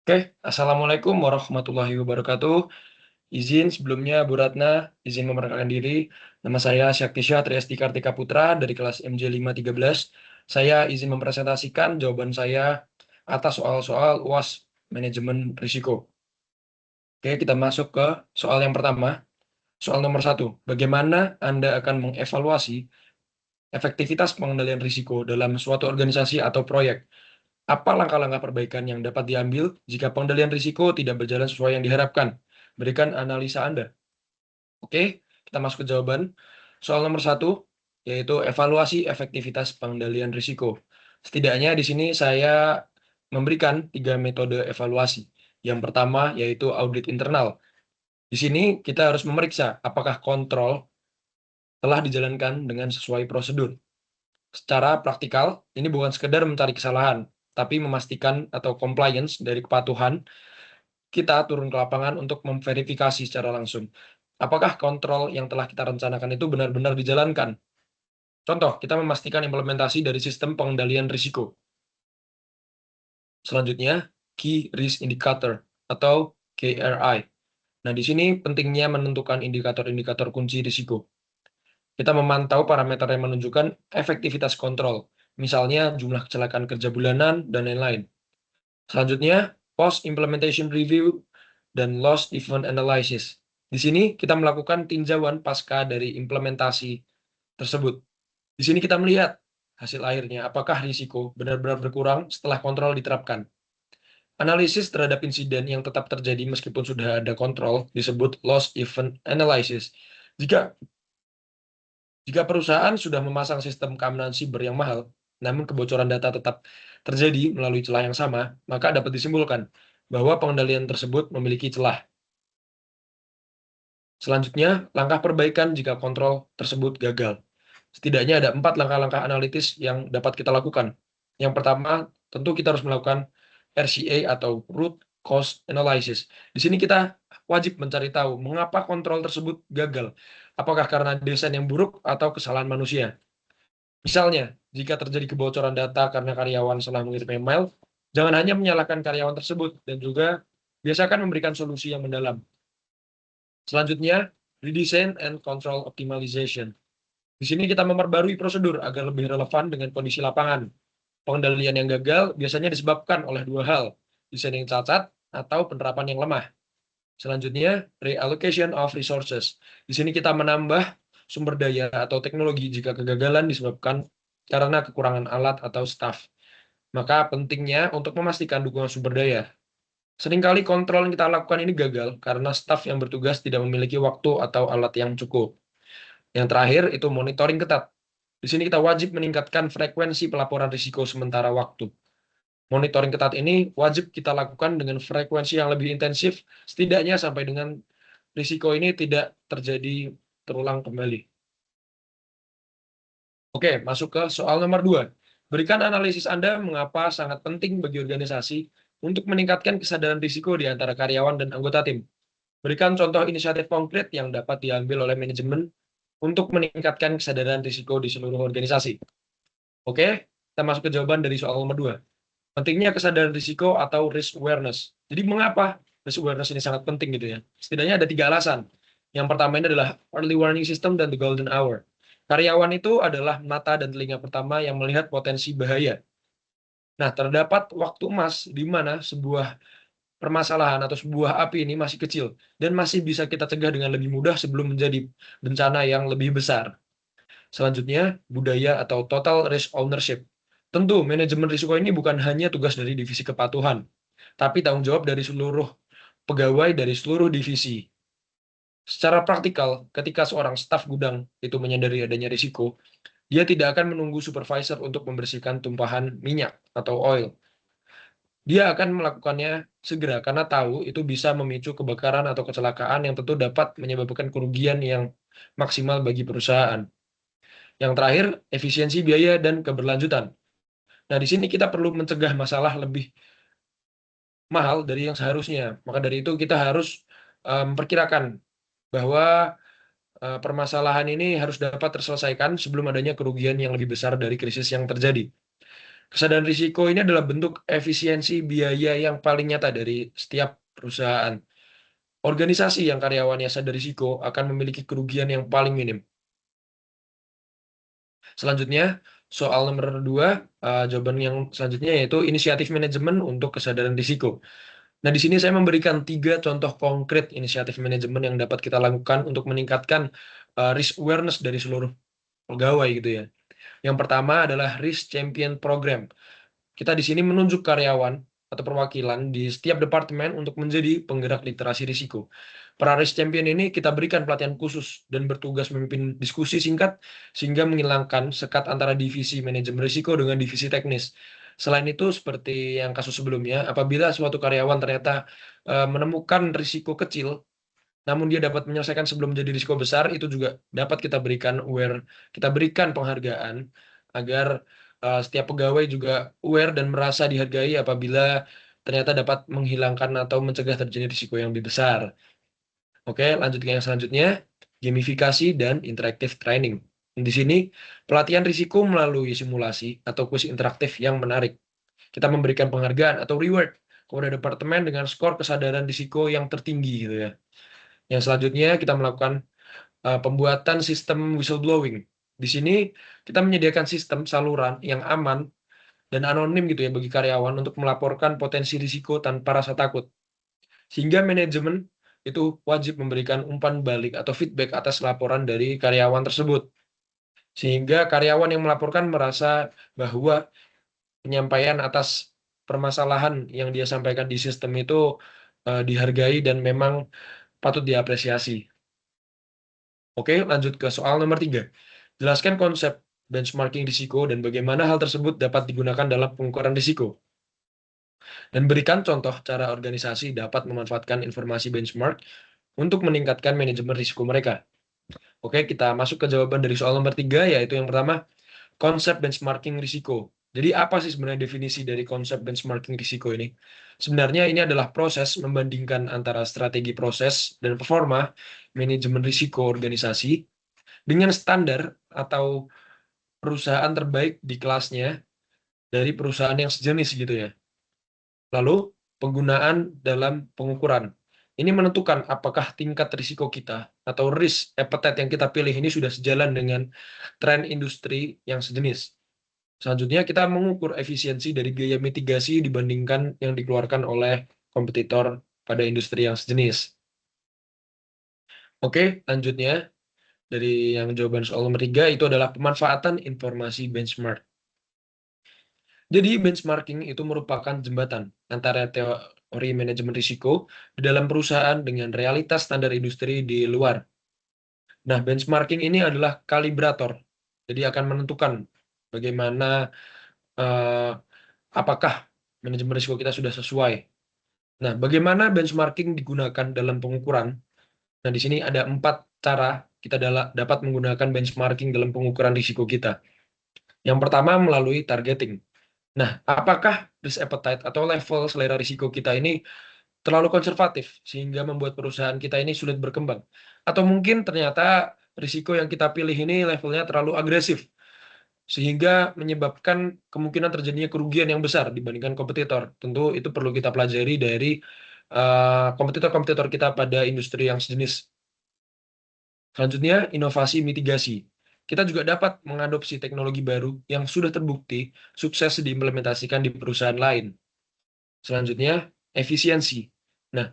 Oke, Assalamualaikum warahmatullahi wabarakatuh. Izin sebelumnya Bu Ratna, izin memperkenalkan diri. Nama saya Syaktisha Triasti Kartika Putra dari kelas MJ513. Saya izin mempresentasikan jawaban saya atas soal-soal UAS Manajemen Risiko. Oke, kita masuk ke soal yang pertama. Soal nomor 1. Bagaimana Anda akan mengevaluasi efektivitas pengendalian risiko dalam suatu organisasi atau proyek? Apa langkah-langkah perbaikan yang dapat diambil jika pengendalian risiko tidak berjalan sesuai yang diharapkan? Berikan analisa Anda. Oke, kita masuk ke jawaban. Soal nomor 1, yaitu evaluasi efektivitas pengendalian risiko. Setidaknya di sini saya memberikan 3 metode evaluasi. Yang pertama yaitu audit internal. Di sini kita harus memeriksa apakah kontrol telah dijalankan dengan sesuai prosedur. Secara praktikal, ini bukan sekedar mencari kesalahan, tapi memastikan atau compliance dari kepatuhan, kita turun ke lapangan untuk memverifikasi secara langsung. Apakah kontrol yang telah kita rencanakan itu benar-benar dijalankan? Contoh, kita memastikan implementasi dari sistem pengendalian risiko. Selanjutnya, Key Risk Indicator atau KRI. Nah, di sini pentingnya menentukan indikator-indikator kunci risiko. Kita memantau parameter yang menunjukkan efektivitas kontrol, misalnya jumlah kecelakaan kerja bulanan, dan lain-lain. Selanjutnya, post-implementation review dan loss event analysis. Di sini kita melakukan tinjauan pasca dari implementasi tersebut. Di sini kita melihat hasil akhirnya, apakah risiko benar-benar berkurang setelah kontrol diterapkan. Analisis terhadap insiden yang tetap terjadi meskipun sudah ada kontrol disebut loss event analysis. Jika Jika perusahaan sudah memasang sistem keamanan siber yang mahal, namun kebocoran data tetap terjadi melalui celah yang sama, maka dapat disimpulkan bahwa pengendalian tersebut memiliki celah. Selanjutnya, langkah perbaikan jika kontrol tersebut gagal. Setidaknya ada 4 langkah-langkah analitis yang dapat kita lakukan. Yang pertama, tentu kita harus melakukan RCA atau Root Cause Analysis. Di sini kita wajib mencari tahu mengapa kontrol tersebut gagal. Apakah karena desain yang buruk atau kesalahan manusia? Misalnya, jika terjadi kebocoran data karena karyawan salah mengirim email, jangan hanya menyalahkan karyawan tersebut dan juga biasakan memberikan solusi yang mendalam. Selanjutnya, redesign and control optimization. Di sini kita memperbarui prosedur agar lebih relevan dengan kondisi lapangan. Pengendalian yang gagal biasanya disebabkan oleh dua hal, desain yang cacat atau penerapan yang lemah. Selanjutnya, reallocation of resources. Di sini kita menambah sumber daya atau teknologi jika kegagalan disebabkan karena kekurangan alat atau staf. Maka pentingnya untuk memastikan dukungan sumber daya. Seringkali kontrol yang kita lakukan ini gagal karena staf yang bertugas tidak memiliki waktu atau alat yang cukup. Yang terakhir itu monitoring ketat. Di sini kita wajib meningkatkan frekuensi pelaporan risiko sementara waktu. Monitoring ketat ini wajib kita lakukan dengan frekuensi yang lebih intensif, setidaknya sampai dengan risiko ini tidak terjadi terulang kembali. Oke, masuk ke soal nomor 2. Berikan analisis Anda mengapa sangat penting bagi organisasi untuk meningkatkan kesadaran risiko di antara karyawan dan anggota tim. Berikan contoh inisiatif konkret yang dapat diambil oleh manajemen untuk meningkatkan kesadaran risiko di seluruh organisasi. Oke, kita masuk ke jawaban dari soal nomor 2. Pentingnya kesadaran risiko atau risk awareness. Jadi mengapa risk awareness ini sangat penting gitu ya? Setidaknya ada 3 alasan. Yang pertama ini adalah early warning system dan the golden hour. Karyawan itu adalah mata dan telinga pertama yang melihat potensi bahaya. Nah, terdapat waktu emas di mana sebuah permasalahan atau sebuah api ini masih kecil dan masih bisa kita cegah dengan lebih mudah sebelum menjadi bencana yang lebih besar. Selanjutnya, budaya atau total risk ownership. Tentu, manajemen risiko ini bukan hanya tugas dari divisi kepatuhan, tapi tanggung jawab dari seluruh pegawai dari seluruh divisi. Secara praktikal, ketika seorang staf gudang itu menyadari adanya risiko, dia tidak akan menunggu supervisor untuk membersihkan tumpahan minyak atau oil. Dia akan melakukannya segera karena tahu itu bisa memicu kebakaran atau kecelakaan yang tentu dapat menyebabkan kerugian yang maksimal bagi perusahaan. Yang terakhir, efisiensi biaya dan keberlanjutan. Nah, di sini kita perlu mencegah masalah lebih mahal dari yang seharusnya. Maka dari itu kita harus memperkirakan bahwa permasalahan ini harus dapat terselesaikan sebelum adanya kerugian yang lebih besar dari krisis yang terjadi. Kesadaran risiko ini adalah bentuk efisiensi biaya yang paling nyata dari setiap perusahaan. Organisasi yang karyawannya sadar risiko akan memiliki kerugian yang paling minim. Selanjutnya, soal nomor 2, jawaban yang selanjutnya yaitu inisiatif manajemen untuk kesadaran risiko. Nah, di sini saya memberikan 3 contoh konkret inisiatif manajemen yang dapat kita lakukan untuk meningkatkan risk awareness dari seluruh pegawai gitu ya. Yang pertama adalah Risk Champion Program. Kita di sini menunjuk karyawan atau perwakilan di setiap departemen untuk menjadi penggerak literasi risiko. Para risk champion ini kita berikan pelatihan khusus dan bertugas memimpin diskusi singkat sehingga menghilangkan sekat antara divisi manajemen risiko dengan divisi teknis. Selain itu, seperti yang kasus sebelumnya, apabila suatu karyawan ternyata menemukan risiko kecil, namun dia dapat menyelesaikan sebelum menjadi risiko besar, itu juga dapat kita berikan penghargaan agar setiap pegawai juga aware dan merasa dihargai apabila ternyata dapat menghilangkan atau mencegah terjadi risiko yang lebih besar. Oke, lanjut ke yang selanjutnya, gamifikasi dan interactive training. Di sini, pelatihan risiko melalui simulasi atau kuis interaktif yang menarik. Kita memberikan penghargaan atau reward kepada departemen dengan skor kesadaran risiko yang tertinggi gitu ya. Yang selanjutnya kita melakukan pembuatan sistem whistleblowing. Di sini kita menyediakan sistem saluran yang aman dan anonim gitu ya bagi karyawan untuk melaporkan potensi risiko tanpa rasa takut. Sehingga manajemen itu wajib memberikan umpan balik atau feedback atas laporan dari karyawan tersebut. Sehingga karyawan yang melaporkan merasa bahwa penyampaian atas permasalahan yang dia sampaikan di sistem itu dihargai dan memang patut diapresiasi. Oke, lanjut ke soal nomor 3. Jelaskan konsep benchmarking risiko dan bagaimana hal tersebut dapat digunakan dalam pengukuran risiko. Dan berikan contoh cara organisasi dapat memanfaatkan informasi benchmark untuk meningkatkan manajemen risiko mereka. Oke, kita masuk ke jawaban dari soal nomor 3, yaitu yang pertama, konsep benchmarking risiko. Jadi apa sih sebenarnya definisi dari konsep benchmarking risiko ini? Sebenarnya ini adalah proses membandingkan antara strategi proses dan performa manajemen risiko organisasi dengan standar atau perusahaan terbaik di kelasnya dari perusahaan yang sejenis gitu ya. Lalu, penggunaan dalam pengukuran. Ini menentukan apakah tingkat risiko kita atau risk appetite yang kita pilih ini sudah sejalan dengan tren industri yang sejenis. Selanjutnya, kita mengukur efisiensi dari biaya mitigasi dibandingkan yang dikeluarkan oleh kompetitor pada industri yang sejenis. Oke, lanjutnya dari yang jawaban soal nomor 3 itu adalah pemanfaatan informasi benchmark. Jadi benchmarking itu merupakan jembatan antara teori manajemen risiko di dalam perusahaan dengan realitas standar industri di luar. Nah, benchmarking ini adalah kalibrator. Jadi akan menentukan bagaimana apakah manajemen risiko kita sudah sesuai. Nah, bagaimana benchmarking digunakan dalam pengukuran? Nah, di sini ada 4 cara kita dapat menggunakan benchmarking dalam pengukuran risiko kita. Yang pertama melalui targeting. Nah, apakah risk appetite atau level selera risiko kita ini terlalu konservatif sehingga membuat perusahaan kita ini sulit berkembang? Atau mungkin ternyata risiko yang kita pilih ini levelnya terlalu agresif sehingga menyebabkan kemungkinan terjadinya kerugian yang besar dibandingkan kompetitor. Tentu itu perlu kita pelajari dari kompetitor-kompetitor kita pada industri yang sejenis. Selanjutnya, inovasi mitigasi. Kita juga dapat mengadopsi teknologi baru yang sudah terbukti sukses diimplementasikan di perusahaan lain. Selanjutnya, efisiensi. Nah,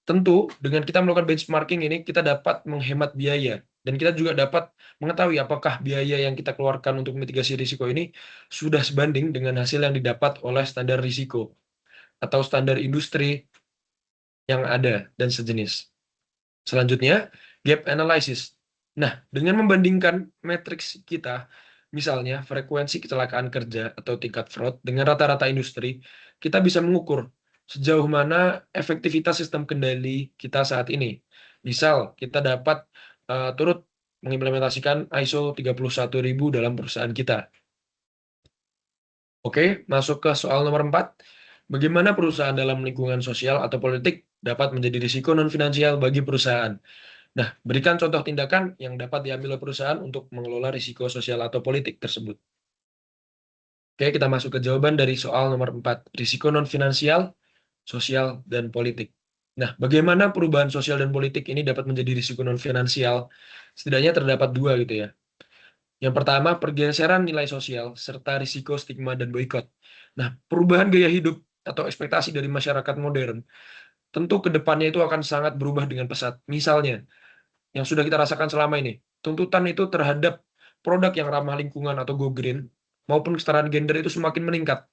tentu dengan kita melakukan benchmarking ini, kita dapat menghemat biaya. Dan kita juga dapat mengetahui apakah biaya yang kita keluarkan untuk mitigasi risiko ini sudah sebanding dengan hasil yang didapat oleh standar risiko atau standar industri yang ada dan sejenis. Selanjutnya, gap analysis. Nah, dengan membandingkan matriks kita, misalnya frekuensi kecelakaan kerja atau tingkat fraud dengan rata-rata industri, kita bisa mengukur sejauh mana efektivitas sistem kendali kita saat ini. Misal, kita dapat turut mengimplementasikan ISO 31000 dalam perusahaan kita. Oke, masuk ke soal nomor 4. Bagaimana perusahaan dalam lingkungan sosial atau politik dapat menjadi risiko non-finansial bagi perusahaan? Nah, berikan contoh tindakan yang dapat diambil oleh perusahaan untuk mengelola risiko sosial atau politik tersebut. Oke, kita masuk ke jawaban dari soal nomor 4, risiko non-finansial, sosial, dan politik. Nah, bagaimana perubahan sosial dan politik ini dapat menjadi risiko non-finansial? Setidaknya terdapat dua gitu ya. Yang pertama, pergeseran nilai sosial, serta risiko stigma dan boikot. Nah, perubahan gaya hidup atau ekspektasi dari masyarakat modern, tentu ke depannya itu akan sangat berubah dengan pesat. Misalnya, yang sudah kita rasakan selama ini, tuntutan itu terhadap produk yang ramah lingkungan atau go green, maupun kesetaraan gender itu semakin meningkat.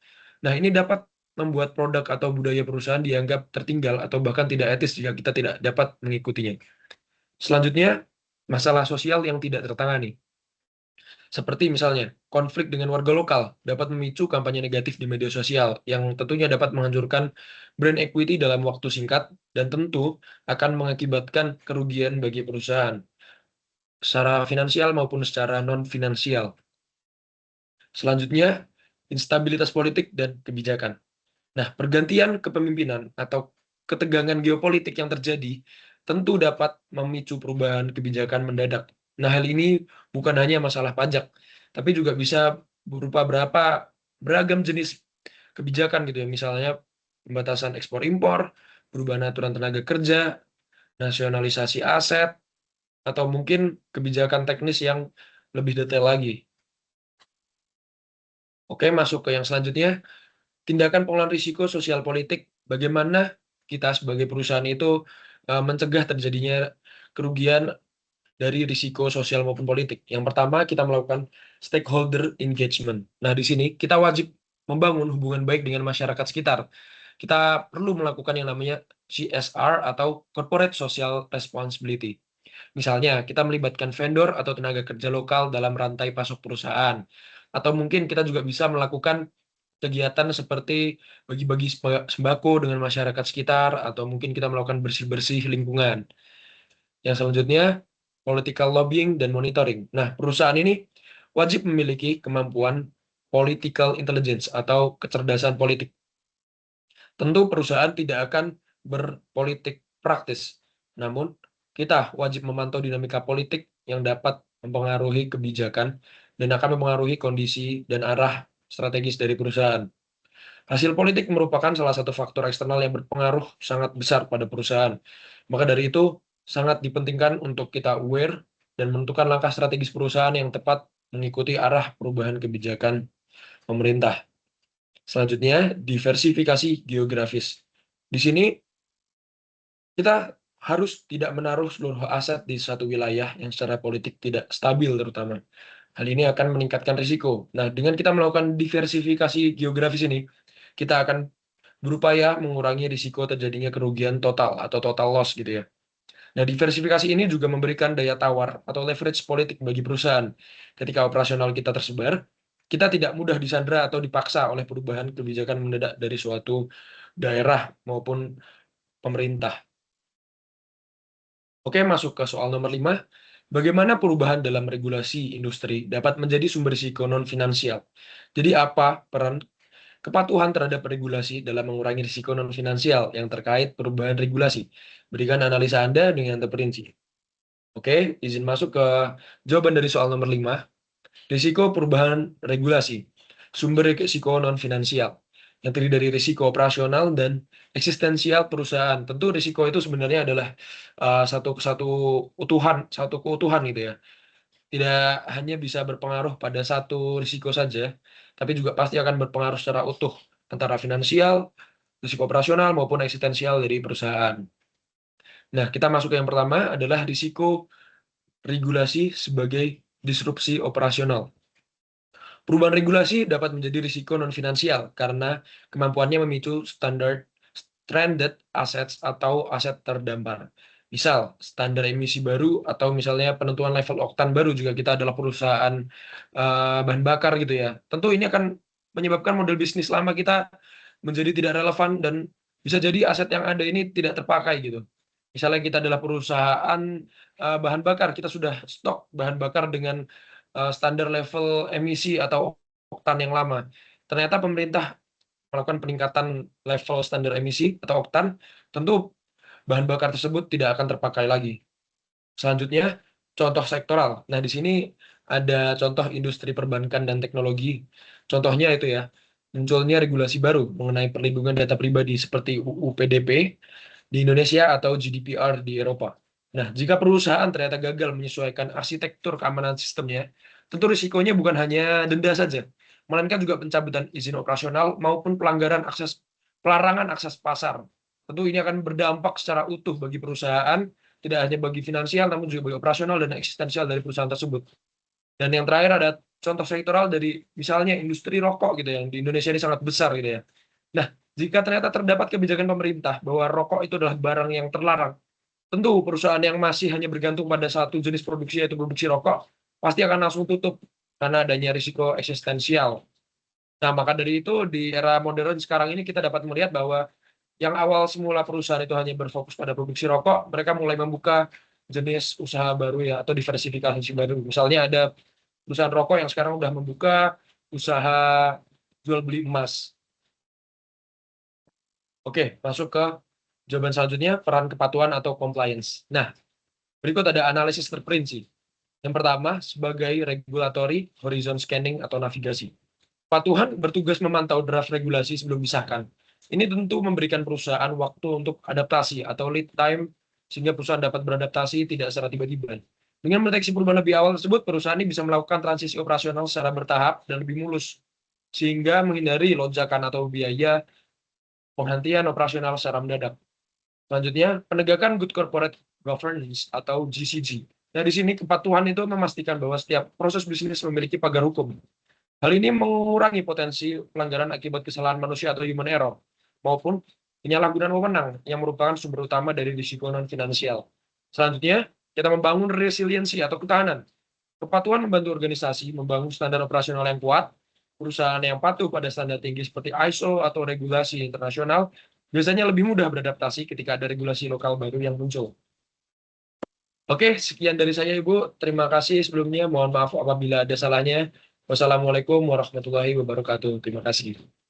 Nah, ini dapat membuat produk atau budaya perusahaan dianggap tertinggal atau bahkan tidak etis jika kita tidak dapat mengikutinya. Selanjutnya, masalah sosial yang tidak tertangani. Seperti misalnya, konflik dengan warga lokal dapat memicu kampanye negatif di media sosial yang tentunya dapat menghancurkan brand equity dalam waktu singkat dan tentu akan mengakibatkan kerugian bagi perusahaan, secara finansial maupun secara non-finansial. Selanjutnya, instabilitas politik dan kebijakan. Nah, pergantian kepemimpinan atau ketegangan geopolitik yang terjadi tentu dapat memicu perubahan kebijakan mendadak. Nah, hal ini bukan hanya masalah pajak, tapi juga bisa berupa beragam jenis kebijakan gitu ya. Misalnya pembatasan ekspor impor, perubahan aturan tenaga kerja, nasionalisasi aset, atau mungkin kebijakan teknis yang lebih detail lagi. Oke, masuk ke yang selanjutnya. Tindakan pengelolaan risiko sosial politik, bagaimana kita sebagai perusahaan itu mencegah terjadinya kerugian dari risiko sosial maupun politik. Yang pertama, kita melakukan stakeholder engagement. Nah, di sini kita wajib membangun hubungan baik dengan masyarakat sekitar. Kita perlu melakukan yang namanya CSR atau Corporate Social Responsibility. Misalnya, kita melibatkan vendor atau tenaga kerja lokal dalam rantai pasok perusahaan. Atau mungkin kita juga bisa melakukan kegiatan seperti bagi-bagi sembako dengan masyarakat sekitar, atau mungkin kita melakukan bersih-bersih lingkungan. Yang selanjutnya, political lobbying dan monitoring. Nah, perusahaan ini wajib memiliki kemampuan political intelligence atau kecerdasan politik. Tentu perusahaan tidak akan berpolitik praktis, namun kita wajib memantau dinamika politik yang dapat mempengaruhi kebijakan dan akan mempengaruhi kondisi dan arah strategis dari perusahaan. Hasil politik merupakan salah satu faktor eksternal yang berpengaruh sangat besar pada perusahaan. Maka dari itu, sangat dipentingkan untuk kita aware dan menentukan langkah strategis perusahaan yang tepat mengikuti arah perubahan kebijakan pemerintah. Selanjutnya, diversifikasi geografis. Di sini, kita harus tidak menaruh seluruh aset di satu wilayah yang secara politik tidak stabil terutama. Hal ini akan meningkatkan risiko. Nah, dengan kita melakukan diversifikasi geografis ini, kita akan berupaya mengurangi risiko terjadinya kerugian total atau total loss gitu ya. Nah, diversifikasi ini juga memberikan daya tawar atau leverage politik bagi perusahaan. Ketika operasional kita tersebar, kita tidak mudah disandra atau dipaksa oleh perubahan kebijakan mendadak dari suatu daerah maupun pemerintah. Oke, masuk ke soal nomor 5. Bagaimana perubahan dalam regulasi industri dapat menjadi sumber risiko non-finansial? Jadi apa peran kepatuhan terhadap regulasi dalam mengurangi risiko non-finansial yang terkait perubahan regulasi? Berikan analisa Anda dengan terperinci. Oke, izin masuk ke jawaban dari soal nomor 5. Risiko perubahan regulasi. Sumber risiko non-finansial yang terdiri dari risiko operasional dan eksistensial perusahaan. Tentu risiko itu sebenarnya adalah satu satu keutuhan gitu ya. Tidak hanya bisa berpengaruh pada satu risiko saja, tapi juga pasti akan berpengaruh secara utuh antara finansial, risiko operasional maupun eksistensial dari perusahaan. Nah, kita masuk ke yang pertama adalah risiko regulasi sebagai disrupsi operasional. Perubahan regulasi dapat menjadi risiko non-finansial karena kemampuannya memicu standar stranded assets atau aset terdampar. Misal, standar emisi baru atau misalnya penentuan level oktan baru jika kita adalah perusahaan bahan bakar gitu ya. Tentu ini akan menyebabkan model bisnis lama kita menjadi tidak relevan dan bisa jadi aset yang ada ini tidak terpakai gitu. Misalnya kita adalah perusahaan bahan bakar, kita sudah stok bahan bakar dengan standar level emisi atau oktan yang lama. Ternyata pemerintah melakukan peningkatan level standar emisi atau oktan, tentu bahan bakar tersebut tidak akan terpakai lagi. Selanjutnya, contoh sektoral. Nah, di sini Ada contoh industri perbankan dan teknologi. Contohnya itu ya, munculnya regulasi baru mengenai perlindungan data pribadi seperti UU PDP di Indonesia atau GDPR di Eropa. Nah, jika perusahaan ternyata gagal menyesuaikan arsitektur keamanan sistemnya, tentu risikonya bukan hanya denda saja, melainkan juga pencabutan izin operasional maupun pelarangan akses pasar. Tentu ini akan berdampak secara utuh bagi perusahaan, tidak hanya bagi finansial, namun juga bagi operasional dan eksistensial dari perusahaan tersebut. Dan yang terakhir ada contoh sektoral dari misalnya industri rokok gitu yang di Indonesia ini sangat besar gitu ya. Nah, jika ternyata terdapat kebijakan pemerintah bahwa rokok itu adalah barang yang terlarang, tentu perusahaan yang masih hanya bergantung pada satu jenis produksi yaitu produksi rokok pasti akan langsung tutup karena adanya risiko eksistensial. Nah, maka dari itu di era modern sekarang ini kita dapat melihat bahwa yang awal semula perusahaan itu hanya berfokus pada produksi rokok, mereka mulai membuka jenis usaha baru ya atau diversifikasi baru. Misalnya ada perusahaan rokok yang sekarang udah membuka usaha jual beli emas. Oke, masuk ke jawaban selanjutnya, peran kepatuhan atau compliance. Nah, berikut ada analisis terperinci. Yang pertama, sebagai regulatory horizon scanning atau navigasi. Kepatuhan bertugas memantau draft regulasi sebelum disahkan. Ini tentu memberikan perusahaan waktu untuk adaptasi atau lead time sehingga perusahaan dapat beradaptasi tidak secara tiba-tiba. Dengan mendeteksi perubahan lebih awal tersebut, perusahaan ini bisa melakukan transisi operasional secara bertahap dan lebih mulus, sehingga menghindari lonjakan atau biaya penghentian operasional secara mendadak. Selanjutnya, penegakan Good Corporate Governance atau GCG. Nah, di sini kepatuhan itu memastikan bahwa setiap proses bisnis memiliki pagar hukum. Hal ini mengurangi potensi pelanggaran akibat kesalahan manusia atau human error, maupun penyalahgunaan wewenang yang merupakan sumber utama dari risiko non-finansial. Selanjutnya, kita membangun resiliensi atau ketahanan. Kepatuhan membantu organisasi membangun standar operasional yang kuat. Perusahaan yang patuh pada standar tinggi seperti ISO atau regulasi internasional biasanya lebih mudah beradaptasi ketika ada regulasi lokal baru yang muncul. Oke, sekian dari saya Ibu. Terima kasih sebelumnya. Mohon maaf apabila ada salahnya. Wassalamualaikum warahmatullahi wabarakatuh. Terima kasih.